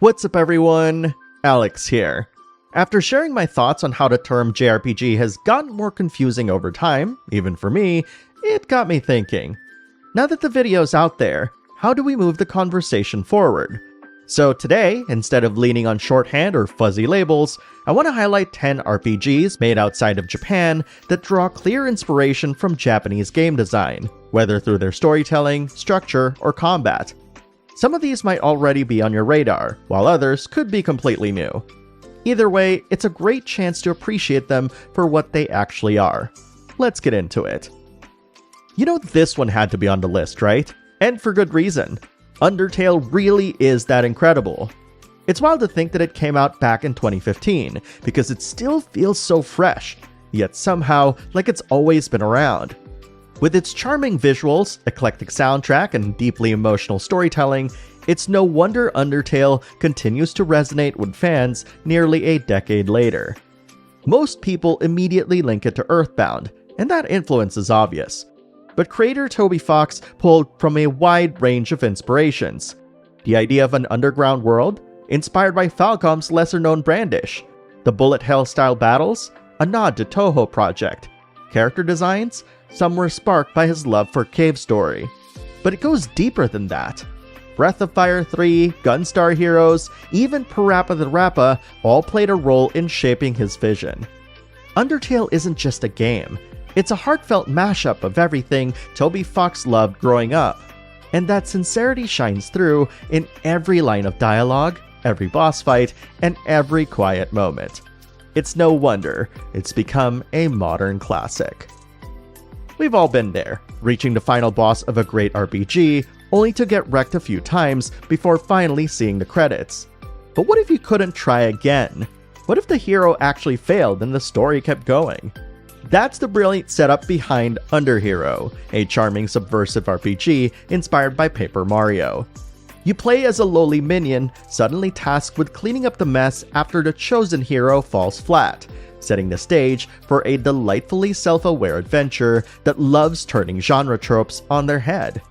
What's up everyone, Alex here. After sharing my thoughts on how the term JRPG has gotten more confusing over time, even for me, it got me thinking. Now that the video's out there, how do we move the conversation forward? So today, instead of leaning on shorthand or fuzzy labels, I want to highlight 10 RPGs made outside of Japan that draw clear inspiration from Japanese game design, whether through their storytelling, structure, or combat. Some of these might already be on your radar, while others could be completely new. Either way, it's a great chance to appreciate them for what they actually are. Let's get into it. You know this one had to be on the list, right? And for good reason. Undertale really is that incredible. It's wild to think that it came out back in 2015, because it still feels so fresh, yet somehow like it's always been around. With its charming visuals, eclectic soundtrack, and deeply emotional storytelling, it's no wonder Undertale continues to resonate with fans nearly a decade later. Most people immediately link it to Earthbound, and that influence is obvious. But creator Toby Fox pulled from a wide range of inspirations. The idea of an underground world, inspired by Falcom's lesser-known Brandish. The bullet hell style battles, a nod to Toho Project. Character designs, some were sparked by his love for Cave Story. But it goes deeper than that. Breath of Fire 3, Gunstar Heroes, even Parappa the Rappa all played a role in shaping his vision. Undertale isn't just a game. It's a heartfelt mashup of everything Toby Fox loved growing up. And that sincerity shines through in every line of dialogue, every boss fight, and every quiet moment. It's no wonder it's become a modern classic. We've all been there, reaching the final boss of a great RPG, only to get wrecked a few times before finally seeing the credits. But what if you couldn't try again? What if the hero actually failed and the story kept going? That's the brilliant setup behind Underhero, a charming subversive RPG inspired by Paper Mario. You play as a lowly minion, suddenly tasked with cleaning up the mess after the chosen hero falls flat, setting the stage for a delightfully self-aware adventure that loves turning genre tropes on their head.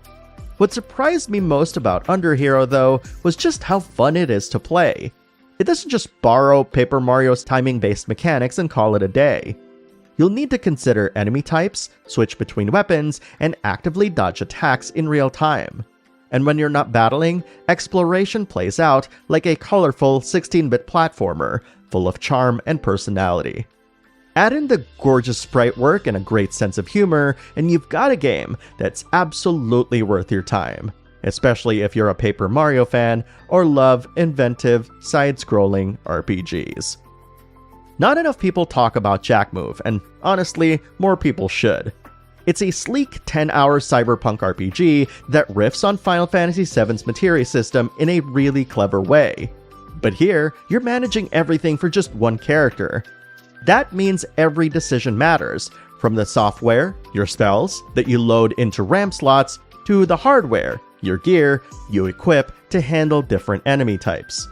What surprised me most about Underhero, though, was just how fun it is to play. It doesn't just borrow Paper Mario's timing-based mechanics and call it a day. You'll need to consider enemy types, switch between weapons, and actively dodge attacks in real time. And when you're not battling, exploration plays out like a colorful 16-bit platformer, full of charm and personality. Add in the gorgeous sprite work and a great sense of humor, and you've got a game that's absolutely worth your time, especially if you're a Paper Mario fan or love inventive, side-scrolling RPGs. Not enough people talk about Jack Move, and honestly, more people should. It's a sleek 10-hour cyberpunk RPG that riffs on Final Fantasy VII's materia system in a really clever way. But here, you're managing everything for just one character. That means every decision matters, from the software, your spells, that you load into RAM slots, to the hardware, your gear, you equip to handle different enemy types.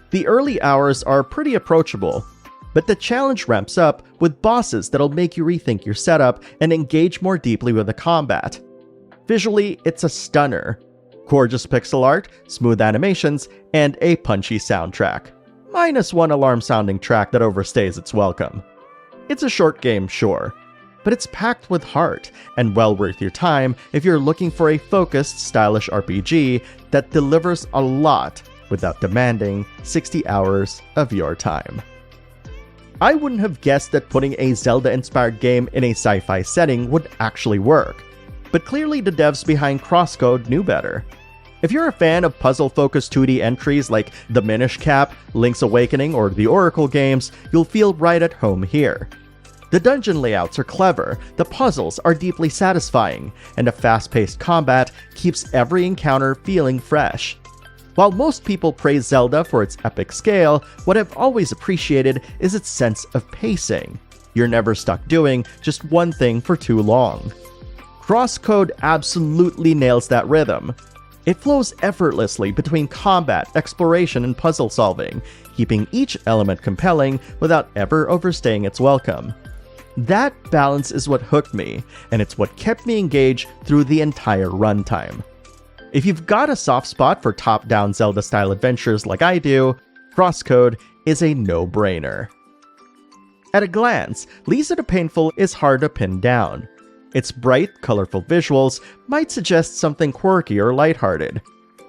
The early hours are pretty approachable, but the challenge ramps up with bosses that'll make you rethink your setup and engage more deeply with the combat. Visually, it's a stunner. Gorgeous pixel art, smooth animations, and a punchy soundtrack. Minus one alarm-sounding track that overstays its welcome. It's a short game, sure, but it's packed with heart, and well worth your time if you're looking for a focused, stylish RPG that delivers a lot without demanding 60 hours of your time. I wouldn't have guessed that putting a Zelda-inspired game in a sci-fi setting would actually work, but clearly the devs behind CrossCode knew better. If you're a fan of puzzle-focused 2D entries like the Minish Cap, Link's Awakening, or the Oracle games, you'll feel right at home here. The dungeon layouts are clever, the puzzles are deeply satisfying, and the fast-paced combat keeps every encounter feeling fresh. While most people praise Zelda for its epic scale, what I've always appreciated is its sense of pacing. You're never stuck doing just one thing for too long. CrossCode absolutely nails that rhythm. It flows effortlessly between combat, exploration, and puzzle solving, keeping each element compelling without ever overstaying its welcome. That balance is what hooked me, and it's what kept me engaged through the entire runtime. If you've got a soft spot for top-down Zelda-style adventures like I do, CrossCode is a no-brainer. At a glance, Lisa the Painful is hard to pin down. Its bright, colorful visuals might suggest something quirky or lighthearted.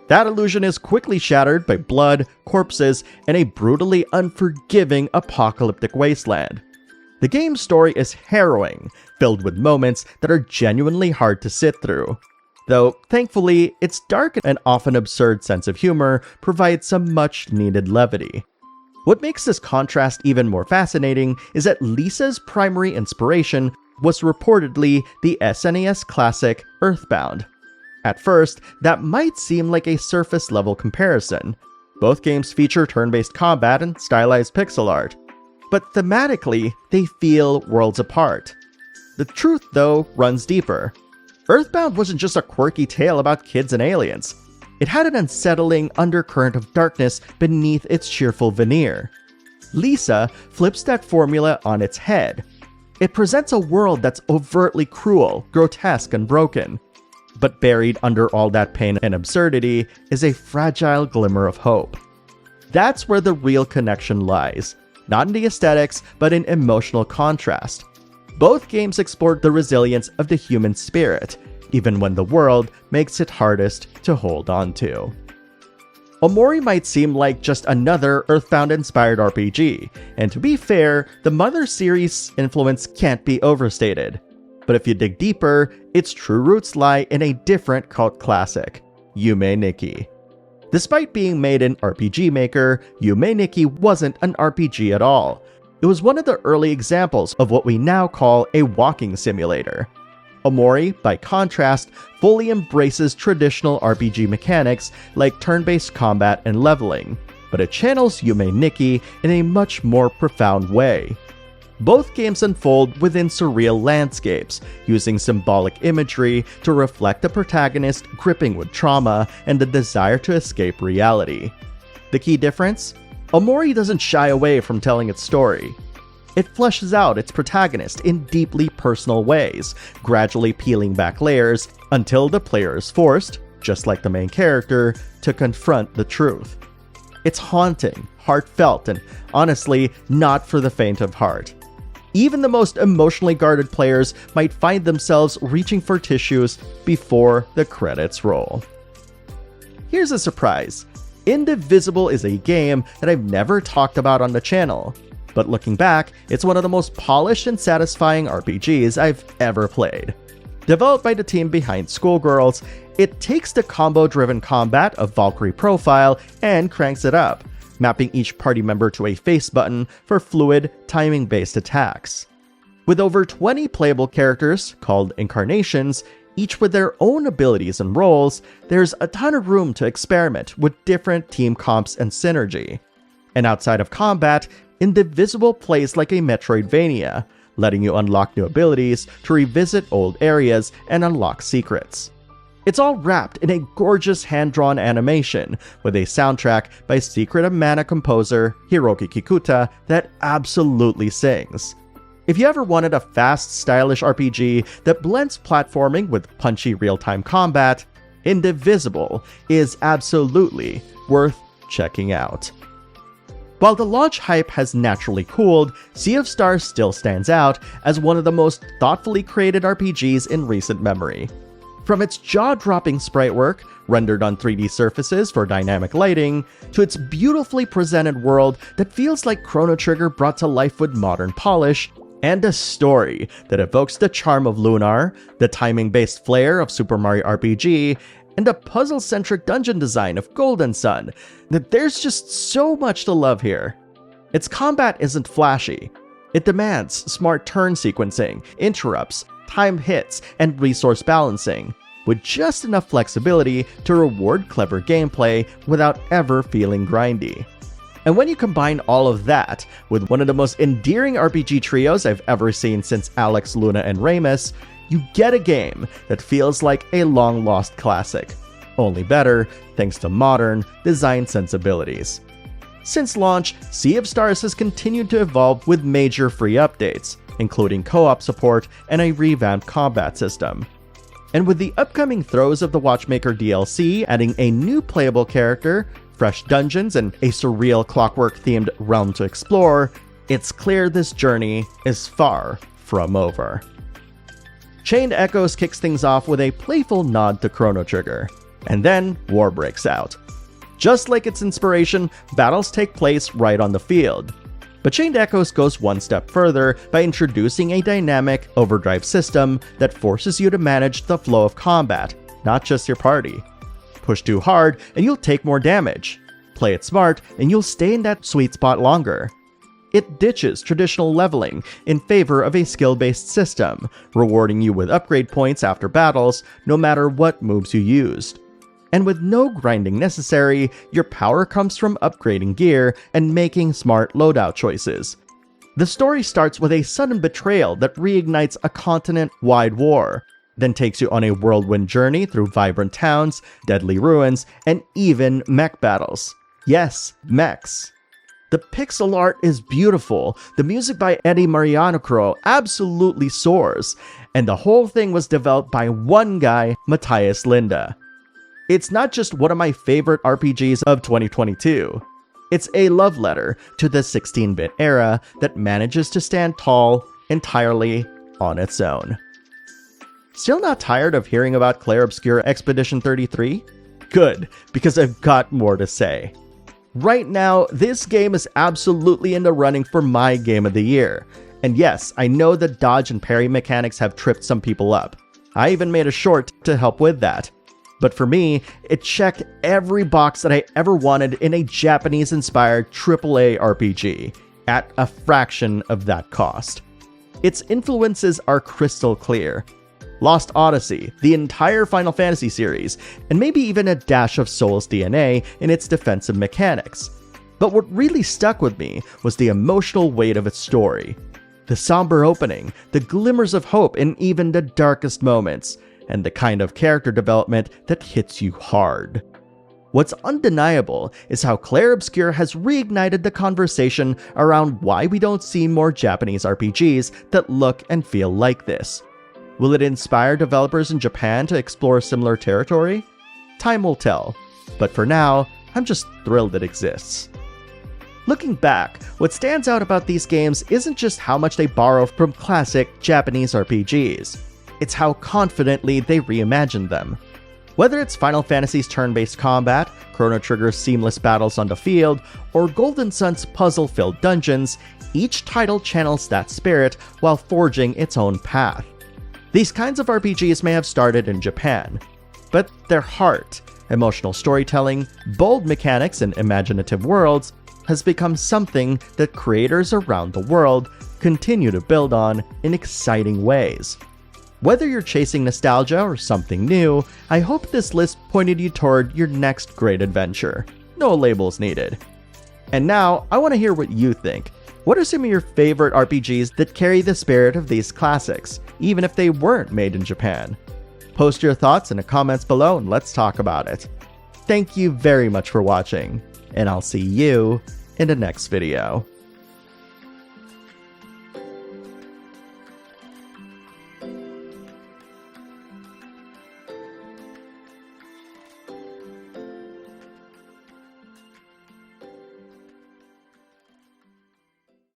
That illusion is quickly shattered by blood, corpses, and a brutally unforgiving apocalyptic wasteland. The game's story is harrowing, filled with moments that are genuinely hard to sit through. Though, thankfully, its dark and often absurd sense of humor provides some much-needed levity. What makes this contrast even more fascinating is that Lisa's primary inspiration was reportedly the SNES classic Earthbound. At first, that might seem like a surface-level comparison. Both games feature turn-based combat and stylized pixel art. But thematically, they feel worlds apart. The truth, though, runs deeper. Earthbound wasn't just a quirky tale about kids and aliens. It had an unsettling undercurrent of darkness beneath its cheerful veneer. Lisa flips that formula on its head. It presents a world that's overtly cruel, grotesque, and broken. But buried under all that pain and absurdity is a fragile glimmer of hope. That's where the real connection lies, not in the aesthetics, but in emotional contrast. Both games explored the resilience of the human spirit, even when the world makes it hardest to hold on to. Omori might seem like just another Earthbound-inspired RPG, and to be fair, the Mother series' influence can't be overstated. But if you dig deeper, its true roots lie in a different cult classic, Yume Nikki. Despite being made in RPG Maker, Yume Nikki wasn't an RPG at all. It was one of the early examples of what we now call a walking simulator. Omori, by contrast, fully embraces traditional RPG mechanics like turn-based combat and leveling, but it channels Yume Nikki in a much more profound way. Both games unfold within surreal landscapes, using symbolic imagery to reflect the protagonist gripping with trauma and the desire to escape reality. The key difference? Omori doesn't shy away from telling its story. It fleshes out its protagonist in deeply personal ways, gradually peeling back layers until the player is forced, just like the main character, to confront the truth. It's haunting, heartfelt, and honestly, not for the faint of heart. Even the most emotionally guarded players might find themselves reaching for tissues before the credits roll. Here's a surprise. Indivisible is a game that I've never talked about on the channel, but looking back, it's one of the most polished and satisfying RPGs I've ever played. Developed by the team behind Schoolgirls, it takes the combo-driven combat of Valkyrie Profile and cranks it up, mapping each party member to a face button for fluid, timing-based attacks. With over 20 playable characters, called Incarnations, each with their own abilities and roles, there's a ton of room to experiment with different team comps and synergy. And outside of combat, Indivisible plays like a Metroidvania, letting you unlock new abilities to revisit old areas and unlock secrets. It's all wrapped in a gorgeous hand-drawn animation, with a soundtrack by Secret of Mana composer Hiroki Kikuta that absolutely sings. If you ever wanted a fast, stylish RPG that blends platforming with punchy real-time combat, Indivisible is absolutely worth checking out. While the launch hype has naturally cooled, Sea of Stars still stands out as one of the most thoughtfully created RPGs in recent memory. From its jaw-dropping sprite work, rendered on 3D surfaces for dynamic lighting, to its beautifully presented world that feels like Chrono Trigger brought to life with modern polish, and a story that evokes the charm of Lunar, the timing-based flair of Super Mario RPG, and a puzzle-centric dungeon design of Golden Sun, that there's just so much to love here. Its combat isn't flashy. It demands smart turn sequencing, interrupts, timed hits, and resource balancing, with just enough flexibility to reward clever gameplay without ever feeling grindy. And when you combine all of that with one of the most endearing RPG trios I've ever seen since Alex, Luna, and Ramus, you get a game that feels like a long-lost classic, only better thanks to modern design sensibilities. Since launch, Sea of Stars has continued to evolve with major free updates, including co-op support and a revamped combat system. And with the upcoming Throes of the Watchmaker DLC adding a new playable character, fresh dungeons, and a surreal clockwork-themed realm to explore, it's clear this journey is far from over. Chained Echoes kicks things off with a playful nod to Chrono Trigger, and then war breaks out. Just like its inspiration, battles take place right on the field. But Chained Echoes goes one step further by introducing a dynamic overdrive system that forces you to manage the flow of combat, not just your party. Push too hard and you'll take more damage. Play it smart and you'll stay in that sweet spot longer. It ditches traditional leveling in favor of a skill-based system, rewarding you with upgrade points after battles no matter what moves you used. And with no grinding necessary, your power comes from upgrading gear and making smart loadout choices. The story starts with a sudden betrayal that reignites a continent-wide war, then takes you on a whirlwind journey through vibrant towns, deadly ruins, and even mech battles. Yes, mechs. The pixel art is beautiful, the music by Eddie Marianocro absolutely soars, and the whole thing was developed by one guy, Matthias Linda. It's not just one of my favorite RPGs of 2022. It's a love letter to the 16-bit era that manages to stand tall entirely on its own. Still not tired of hearing about Clair Obscur Expedition 33? Good, because I've got more to say. Right now, this game is absolutely in the running for my game of the year. And yes, I know the dodge and parry mechanics have tripped some people up. I even made a short to help with that. But for me, it checked every box that I ever wanted in a Japanese-inspired AAA RPG, at a fraction of that cost. Its influences are crystal clear. Lost Odyssey, the entire Final Fantasy series, and maybe even a dash of Souls DNA in its defensive mechanics. But what really stuck with me was the emotional weight of its story. The somber opening, the glimmers of hope in even the darkest moments, and the kind of character development that hits you hard. What's undeniable is how Clair Obscur has reignited the conversation around why we don't see more Japanese RPGs that look and feel like this. Will it inspire developers in Japan to explore similar territory? Time will tell, but for now, I'm just thrilled it exists. Looking back, what stands out about these games isn't just how much they borrow from classic Japanese RPGs. It's how confidently they reimagined them. Whether it's Final Fantasy's turn-based combat, Chrono Trigger's seamless battles on the field, or Golden Sun's puzzle-filled dungeons, each title channels that spirit while forging its own path. These kinds of RPGs may have started in Japan, but their heart, emotional storytelling, bold mechanics, and imaginative worlds has become something that creators around the world continue to build on in exciting ways. Whether you're chasing nostalgia or something new, I hope this list pointed you toward your next great adventure. No labels needed. And now, I want to hear what you think. What are some of your favorite RPGs that carry the spirit of these classics, even if they weren't made in Japan? Post your thoughts in the comments below and let's talk about it. Thank you very much for watching, and I'll see you in the next video.